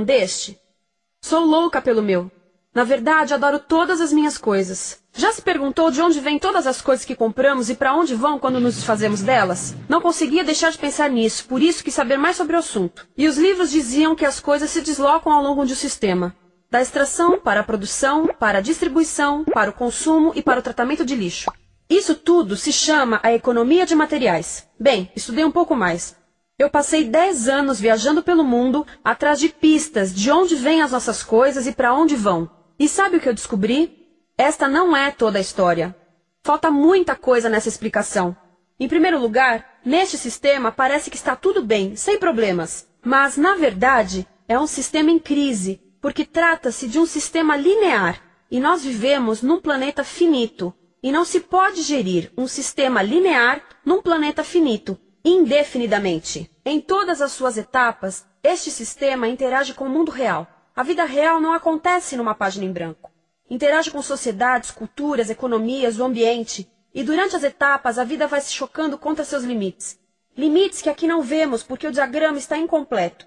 um deste? Sou louca pelo meu. Na verdade, adoro todas as minhas coisas. Já se perguntou de onde vêm todas as coisas que compramos e para onde vão quando nos desfazemos delas? Não conseguia deixar de pensar nisso, por isso quis saber mais sobre o assunto. E os livros diziam que as coisas se deslocam ao longo de um sistema. Da extração para a produção, para a distribuição, para o consumo e para o tratamento de lixo. Isso tudo se chama a economia de materiais. Bem, estudei um pouco mais. Eu passei 10 anos viajando pelo mundo, atrás de pistas de onde vêm as nossas coisas e para onde vão. E sabe o que eu descobri? Esta não é toda a história. Falta muita coisa nessa explicação. Em primeiro lugar, neste sistema parece que está tudo bem, sem problemas. Mas, na verdade, é um sistema em crise, porque trata-se de um sistema linear. E nós vivemos num planeta finito. E não se pode gerir um sistema linear num planeta finito, indefinidamente. Em todas as suas etapas, este sistema interage com o mundo real. A vida real não acontece numa página em branco. Interage com sociedades, culturas, economias, o ambiente. E durante as etapas, a vida vai se chocando contra seus limites. Limites que aqui não vemos porque o diagrama está incompleto.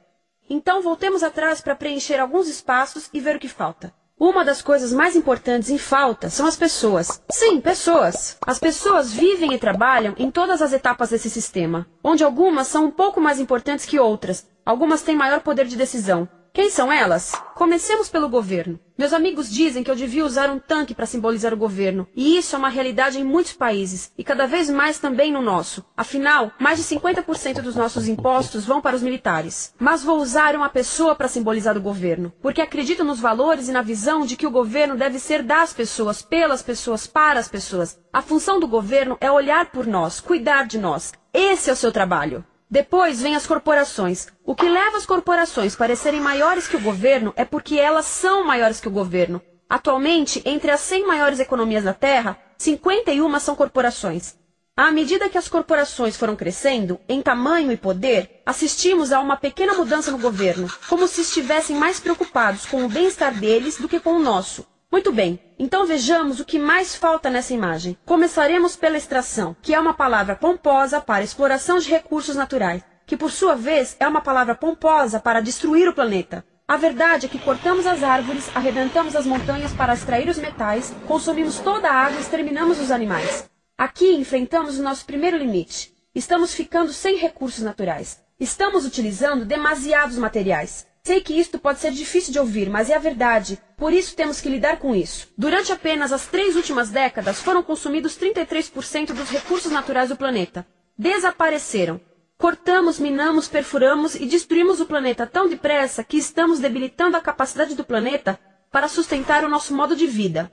Então, voltemos atrás para preencher alguns espaços e ver o que falta. Uma das coisas mais importantes em falta são as pessoas. Sim, pessoas. As pessoas vivem e trabalham em todas as etapas desse sistema, onde algumas são um pouco mais importantes que outras. Algumas têm maior poder de decisão. Quem são elas? Comecemos pelo governo. Meus amigos dizem que eu devia usar um tanque para simbolizar o governo. E isso é uma realidade em muitos países. E cada vez mais também no nosso. Afinal, mais de 50% dos nossos impostos vão para os militares. Mas vou usar uma pessoa para simbolizar o governo. Porque acredito nos valores e na visão de que o governo deve ser das pessoas, pelas pessoas, para as pessoas. A função do governo é olhar por nós, cuidar de nós. Esse é o seu trabalho. Depois vem as corporações. O que leva as corporações a parecerem maiores que o governo é porque elas são maiores que o governo. Atualmente, entre as 100 maiores economias da Terra, 51 são corporações. À medida que as corporações foram crescendo, em tamanho e poder, assistimos a uma pequena mudança no governo, como se estivessem mais preocupados com o bem-estar deles do que com o nosso. Muito bem, então vejamos o que mais falta nessa imagem. Começaremos pela extração, que é uma palavra pomposa para exploração de recursos naturais, que por sua vez é uma palavra pomposa para destruir o planeta. A verdade é que cortamos as árvores, arrebentamos as montanhas para extrair os metais, consumimos toda a água e exterminamos os animais. Aqui enfrentamos o nosso primeiro limite. Estamos ficando sem recursos naturais. Estamos utilizando demasiados materiais. Sei que isto pode ser difícil de ouvir, mas é a verdade. Por isso temos que lidar com isso. Durante apenas as 3 últimas décadas, foram consumidos 33% dos recursos naturais do planeta. Desapareceram. Cortamos, minamos, perfuramos e destruímos o planeta tão depressa que estamos debilitando a capacidade do planeta para sustentar o nosso modo de vida.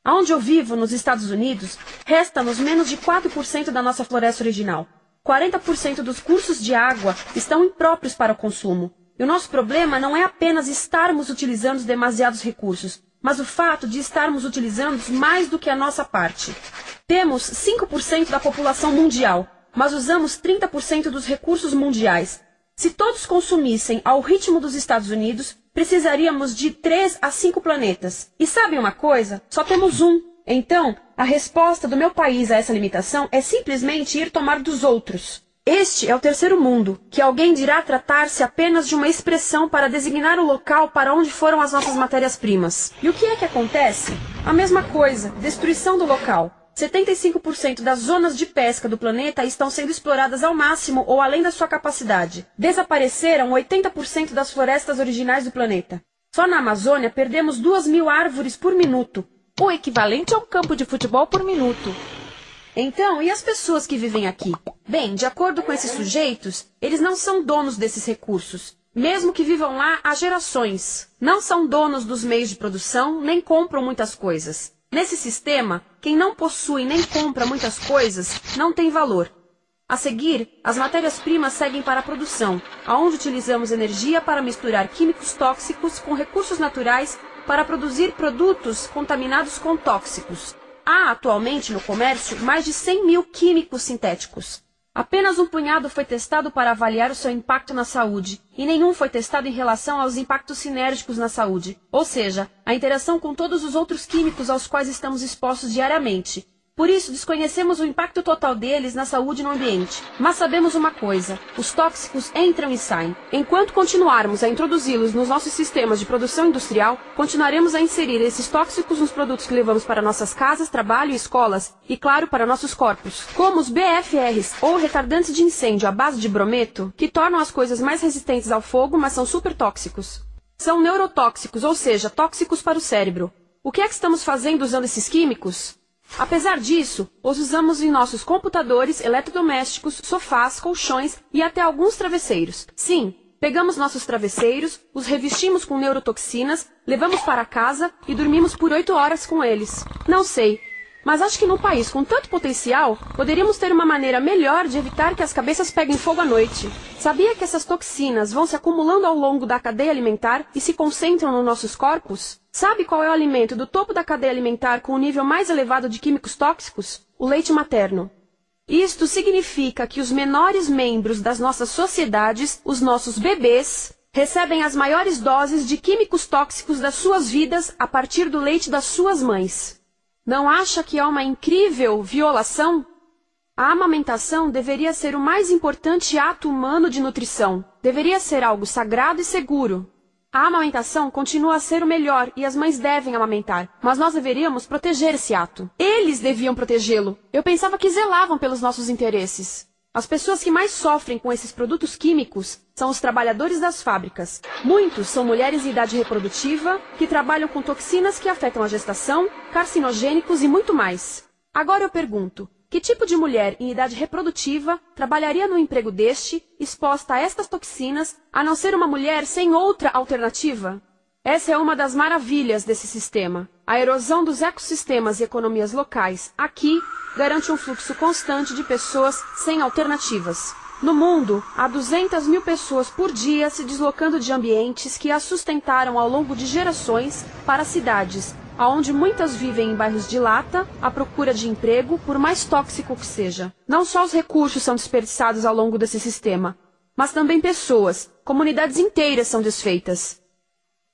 Onde eu vivo, nos Estados Unidos, resta-nos menos de 4% da nossa floresta original. 40% dos cursos de água estão impróprios para o consumo. E o nosso problema não é apenas estarmos utilizando demasiados recursos, mas o fato de estarmos utilizando mais do que a nossa parte. Temos 5% da população mundial, mas usamos 30% dos recursos mundiais. Se todos consumissem ao ritmo dos Estados Unidos, precisaríamos de 3 a 5 planetas. E sabem uma coisa? Só temos um. Então, a resposta do meu país a essa limitação é simplesmente ir tomar dos outros. Este é o terceiro mundo, que alguém dirá tratar-se apenas de uma expressão para designar o local para onde foram as nossas matérias-primas. E o que é que acontece? A mesma coisa, destruição do local. 75% das zonas de pesca do planeta estão sendo exploradas ao máximo ou além da sua capacidade. Desapareceram 80% das florestas originais do planeta. Só na Amazônia perdemos 2.000 árvores por minuto, o equivalente a um campo de futebol por minuto. Então, e as pessoas que vivem aqui? Bem, de acordo com esses sujeitos, eles não são donos desses recursos. Mesmo que vivam lá há gerações. Não são donos dos meios de produção, nem compram muitas coisas. Nesse sistema, quem não possui nem compra muitas coisas não tem valor. A seguir, as matérias-primas seguem para a produção, aonde utilizamos energia para misturar químicos tóxicos com recursos naturais para produzir produtos contaminados com tóxicos. Há atualmente no comércio mais de 100.000 químicos sintéticos. Apenas um punhado foi testado para avaliar o seu impacto na saúde, e nenhum foi testado em relação aos impactos sinérgicos na saúde, ou seja, a interação com todos os outros químicos aos quais estamos expostos diariamente. Por isso, desconhecemos o impacto total deles na saúde e no ambiente. Mas sabemos uma coisa: os tóxicos entram e saem. Enquanto continuarmos a introduzi-los nos nossos sistemas de produção industrial, continuaremos a inserir esses tóxicos nos produtos que levamos para nossas casas, trabalho e escolas, e claro, para nossos corpos. Como os BFRs, ou retardantes de incêndio à base de brometo, que tornam as coisas mais resistentes ao fogo, mas são super tóxicos. São neurotóxicos, ou seja, tóxicos para o cérebro. O que é que estamos fazendo usando esses químicos? Apesar disso, os usamos em nossos computadores, eletrodomésticos, sofás, colchões e até alguns travesseiros. Sim, pegamos nossos travesseiros, os revestimos com neurotoxinas, levamos para casa e dormimos por 8 horas com eles. Não sei, mas acho que num país com tanto potencial, poderíamos ter uma maneira melhor de evitar que as cabeças peguem fogo à noite. Sabia que essas toxinas vão se acumulando ao longo da cadeia alimentar e se concentram nos nossos corpos? Sabe qual é o alimento do topo da cadeia alimentar com o nível mais elevado de químicos tóxicos? O leite materno. Isto significa que os menores membros das nossas sociedades, os nossos bebês, recebem as maiores doses de químicos tóxicos das suas vidas a partir do leite das suas mães. Não acha que é uma incrível violação? A amamentação deveria ser o mais importante ato humano de nutrição. Deveria ser algo sagrado e seguro. A amamentação continua a ser o melhor e as mães devem amamentar, mas nós deveríamos proteger esse ato. Eles deviam protegê-lo. Eu pensava que zelavam pelos nossos interesses. As pessoas que mais sofrem com esses produtos químicos são os trabalhadores das fábricas. Muitos são mulheres em idade reprodutiva que trabalham com toxinas que afetam a gestação, carcinogênicos e muito mais. Agora eu pergunto: que tipo de mulher em idade reprodutiva trabalharia num emprego deste, exposta a estas toxinas, a não ser uma mulher sem outra alternativa? Essa é uma das maravilhas desse sistema. A erosão dos ecossistemas e economias locais, aqui, garante um fluxo constante de pessoas sem alternativas. No mundo, há 200 mil pessoas por dia se deslocando de ambientes que as sustentaram ao longo de gerações para cidades, onde muitas vivem em bairros de lata, à procura de emprego, por mais tóxico que seja. Não só os recursos são desperdiçados ao longo desse sistema, mas também pessoas, comunidades inteiras são desfeitas.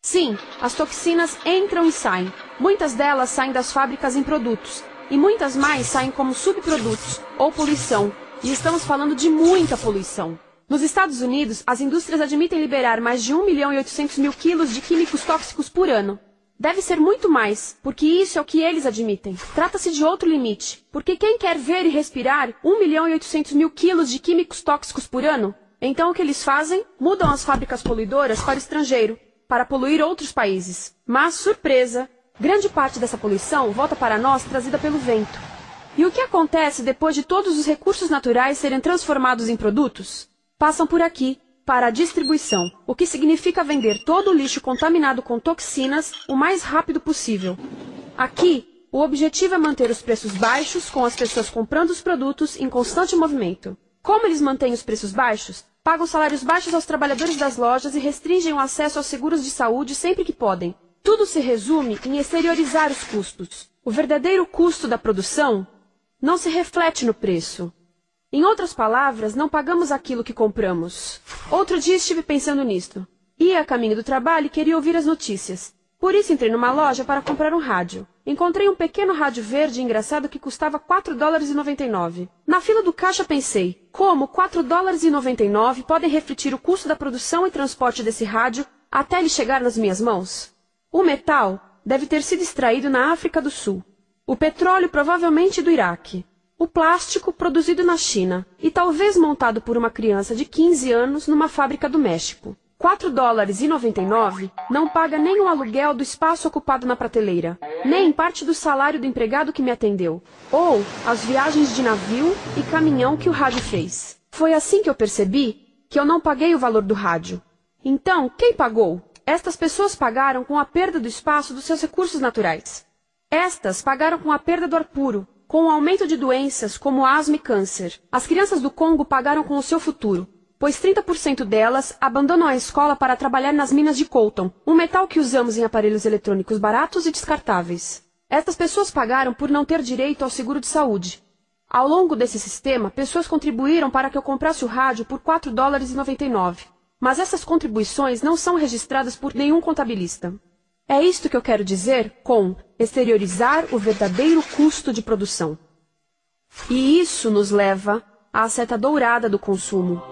Sim, as toxinas entram e saem. Muitas delas saem das fábricas em produtos, e muitas mais saem como subprodutos, ou poluição, e estamos falando de muita poluição. Nos Estados Unidos, as indústrias admitem liberar mais de 1.800.000 quilos de químicos tóxicos por ano. Deve ser muito mais, porque isso é o que eles admitem. Trata-se de outro limite, porque quem quer ver e respirar 1.800.000 quilos de químicos tóxicos por ano? Então o que eles fazem? Mudam as fábricas poluidoras para o estrangeiro, para poluir outros países. Mas, surpresa, grande parte dessa poluição volta para nós trazida pelo vento. E o que acontece depois de todos os recursos naturais serem transformados em produtos? Passam por aqui, para a distribuição, o que significa vender todo o lixo contaminado com toxinas o mais rápido possível. Aqui, o objetivo é manter os preços baixos, com as pessoas comprando os produtos em constante movimento. Como eles mantêm os preços baixos? Pagam salários baixos aos trabalhadores das lojas e restringem o acesso aos seguros de saúde sempre que podem. Tudo se resume em exteriorizar os custos. O verdadeiro custo da produção não se reflete no preço. Em outras palavras, não pagamos aquilo que compramos. Outro dia estive pensando nisto. Ia a caminho do trabalho e queria ouvir as notícias. Por isso entrei numa loja para comprar um rádio. Encontrei um pequeno rádio verde engraçado que custava $4,99. Na fila do caixa pensei, como $4,99 podem refletir o custo da produção e transporte desse rádio até ele chegar nas minhas mãos? O metal deve ter sido extraído na África do Sul. O petróleo provavelmente do Iraque. O plástico produzido na China e talvez montado por uma criança de 15 anos numa fábrica do México. $4,99 não paga nem o aluguel do espaço ocupado na prateleira, nem parte do salário do empregado que me atendeu, ou as viagens de navio e caminhão que o rádio fez. Foi assim que eu percebi que eu não paguei o valor do rádio. Então, quem pagou? Estas pessoas pagaram com a perda do espaço dos seus recursos naturais. Estas pagaram com a perda do ar puro, com o aumento de doenças como asma e câncer. As crianças do Congo pagaram com o seu futuro, pois 30% delas abandonam a escola para trabalhar nas minas de coltan, um metal que usamos em aparelhos eletrônicos baratos e descartáveis. Estas pessoas pagaram por não ter direito ao seguro de saúde. Ao longo desse sistema, pessoas contribuíram para que eu comprasse o rádio por $4,99. Mas essas contribuições não são registradas por nenhum contabilista. É isto que eu quero dizer com exteriorizar o verdadeiro custo de produção. E isso nos leva à seta dourada do consumo.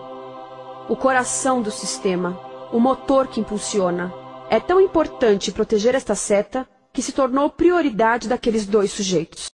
O coração do sistema, o motor que impulsiona. É tão importante proteger esta seta que se tornou prioridade daqueles dois sujeitos.